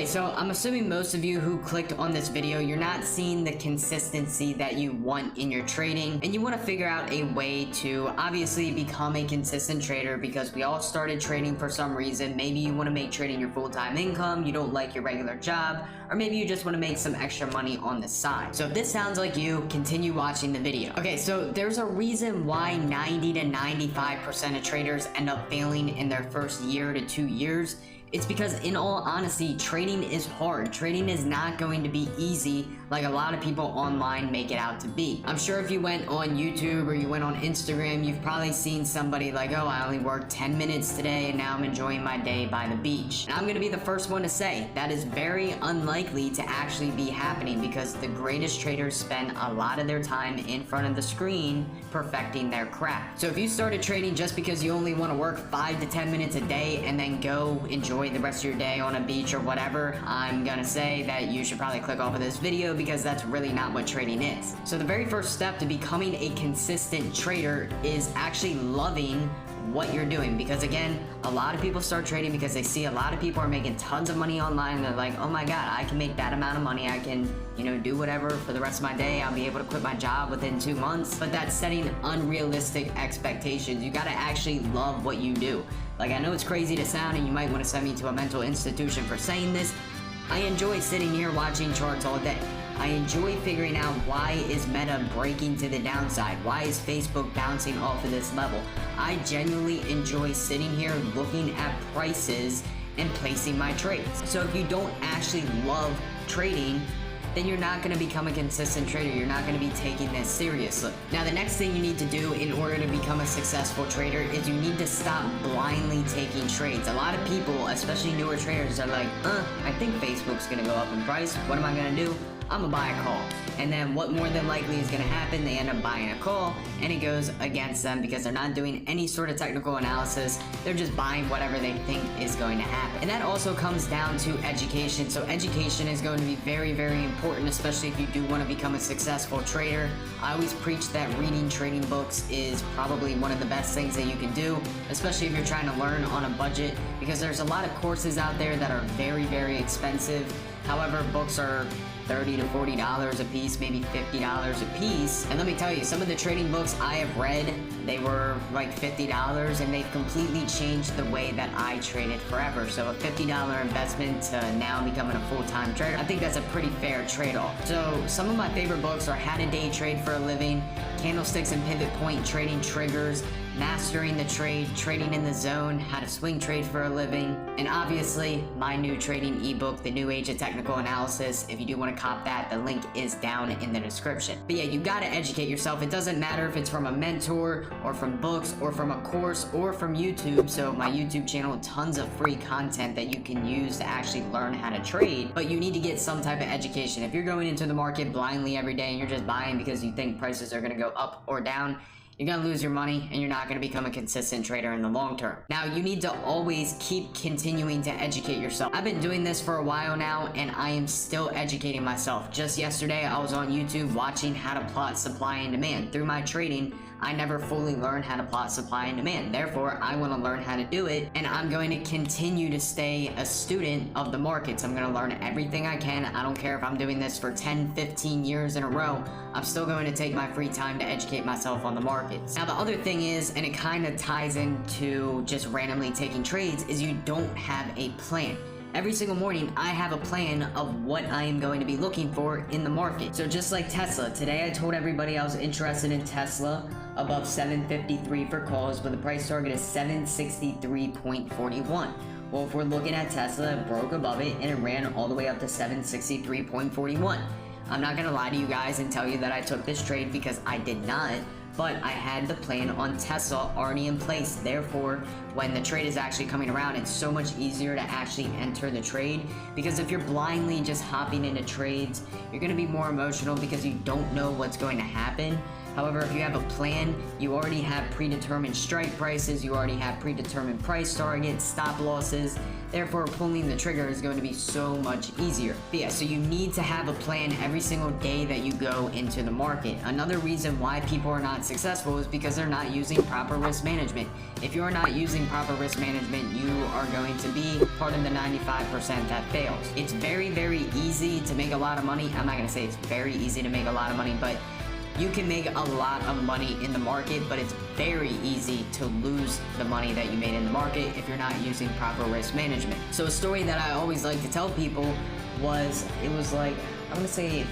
so I'm assuming most of you who clicked on this video, you're not seeing the consistency that you want in your trading, and you want to figure out a way to obviously become a consistent trader, because we all started trading for some reason. Maybe you want to make trading your full-time income, you don't like your regular job, or maybe you just want to make some extra money on the side. So if this sounds like you, continue watching the video. Okay, so there's a reason why 90 to 95% of traders end up failing in their first year to 2 years. It's because, in all honesty, trading is hard. Trading is not going to be easy like a lot of people online make it out to be. I'm sure if you went on YouTube or you went on Instagram, you've probably seen somebody like, oh, I only worked 10 minutes today and now I'm enjoying my day by the beach. And I'm gonna be the first one to say that is very unlikely to actually be happening, because the greatest traders spend a lot of their time in front of the screen perfecting their craft. So if you started trading just because you only want to work 5 to 10 minutes a day and then go enjoy the rest of your day on a beach or whatever, I'm gonna say that you should probably click off of this video, because that's really not what trading is. So the very first step to becoming a consistent trader is actually loving what you're doing, because again, a lot of people start trading because they see a lot of people are making tons of money online, and they're like, oh my god, I can make that amount of money, I can, you know, do whatever for the rest of my day, I'll be able to quit my job within 2 months. But that's setting unrealistic expectations. You gotta actually love what you do. Like, I know it's crazy to sound, and you might want to send me to a mental institution for saying this. I enjoy sitting here watching charts all day. I enjoy figuring out, why is Meta breaking to the downside? Why is Facebook bouncing off of this level? I genuinely enjoy sitting here looking at prices and placing my trades. So if you don't actually love trading, then you're not going to become a consistent trader. You're not going to be taking this seriously. Now, the next thing you need to do in order to become a successful trader is you need to stop blindly taking trades. A lot of people, especially newer traders, are like, I think Facebook's going to go up in price. What am I going to do? I'm gonna buy a call. And then what more than likely is gonna happen, they end up buying a call, and it goes against them because they're not doing any sort of technical analysis. They're just buying whatever they think is going to happen. And that also comes down to education. So education is going to be very, very important, especially if you do want to become a successful trader. I always preach that reading trading books is probably one of the best things that you can do, especially if you're trying to learn on a budget, because there's a lot of courses out there that are very, very expensive. However, books are $30 to $40 a piece, maybe $50 a piece. And let me tell you, some of the trading books I have read, they were like $50, and they've completely changed the way that I traded forever. So a $50 investment to now becoming a full-time trader, I think that's a pretty fair trade-off. So some of my favorite books are How to Day Trade for a Living, Candlesticks and Pivot Point Trading Triggers, Mastering the Trade, Trading in the Zone, How to Swing Trade for a Living, and obviously my new trading ebook, The New Age of Technical Analysis. If you do want to cop that, the link is down in the description. But yeah, you gotta educate yourself. It doesn't matter if it's from a mentor or from books or from a course or from YouTube. So my YouTube channel, tons of free content that you can use to actually learn how to trade, but you need to get some type of education. If you're going into the market blindly every day and you're just buying because you think prices are gonna go up or down, you're gonna lose your money, and you're not gonna become a consistent trader in the long term. Now, you need to always keep continuing to educate yourself. I've been doing this for a while now, and I am still educating myself. Just yesterday, I was on YouTube watching how to plot supply and demand. Through my trading, I never fully learned how to plot supply and demand. Therefore, I want to learn how to do it, and I'm going to continue to stay a student of the markets. I'm going to learn everything I can. I don't care if I'm doing this for 10, 15 years in a row. I'm still going to take my free time to educate myself on the markets. Now, the other thing is, and it kind of ties into just randomly taking trades, is you don't have a plan. Every single morning, I have a plan of what I am going to be looking for in the market. So just like Tesla, today I told everybody I was interested in Tesla above 753 for calls, but the price target is 763.41. Well, if we're looking at Tesla, it broke above it and it ran all the way up to 763.41. I'm not gonna lie to you guys and tell you that I took this trade, because I did not. But I had the plan on Tesla already in place. Therefore, when the trade is actually coming around, it's so much easier to actually enter the trade, because if you're blindly just hopping into trades, you're going to be more emotional because you don't know what's going to happen. However, if you have a plan, you already have predetermined strike prices, you already have predetermined price targets, stop losses. Therefore, pulling the trigger is going to be so much easier. But yeah, so you need to have a plan every single day that you go into the market. Another reason why people are not successful is because they're not using proper risk management. If you're not using proper risk management, you are going to be part of the 95% that fails. It's very, very easy to make a lot of money. I'm not going to say it's very easy to make a lot of money, but you can make a lot of money in the market, but it's very easy to lose the money that you made in the market if you're not using proper risk management. So a story that I always like to tell people was, it was like, I want to say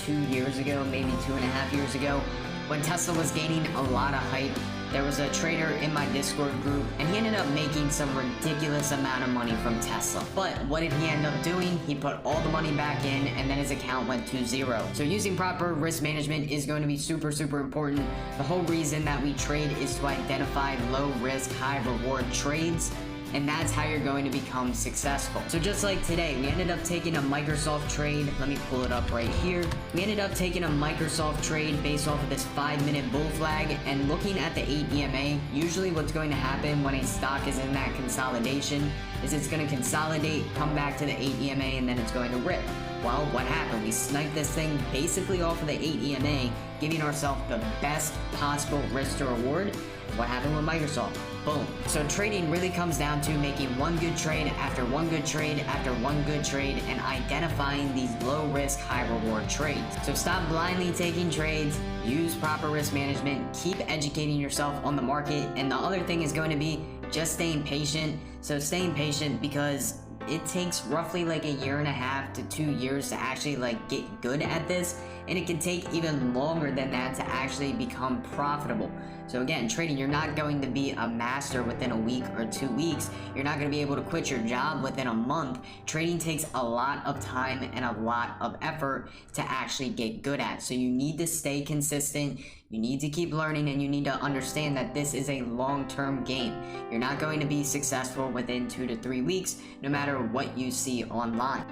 2 years ago, maybe 2.5 years ago, when Tesla was gaining a lot of hype. There was a trader in my Discord group, and he ended up making some ridiculous amount of money from Tesla. But what did he end up doing? He put all the money back in, and then his account went to zero. So using proper risk management is going to be super, super important. The whole reason that we trade is to identify low risk, high reward trades, and that's how you're going to become successful. So just like today, we ended up taking a Microsoft trade. Let me pull it up right here. We ended up taking a Microsoft trade based off of this 5-minute bull flag, and looking at the 8 EMA, usually what's going to happen when a stock is in that consolidation is it's going to consolidate, come back to the 8 EMA, and then it's going to rip. Well, what happened? We sniped this thing basically off of the 8 EMA, giving ourselves the best possible risk to reward. What happened with Microsoft? Boom. So trading really comes down to making one good trade after one good trade after one good trade and identifying these low risk, high reward trades. So stop blindly taking trades, use proper risk management, keep educating yourself on the market, and the other thing is going to be just staying patient. So staying patient because it takes roughly like 1.5 to 2 years to actually like get good at this, and it can take even longer than that to actually become profitable. So again, trading, you're not going to be a master within a week or 2 weeks. You're not going to be able to quit your job within a month. Trading takes a lot of time and a lot of effort to actually get good at. So you need to stay consistent. You need to keep learning, and you need to understand that this is a long-term game. You're not going to be successful within 2 to 3 weeks, no matter what you see online.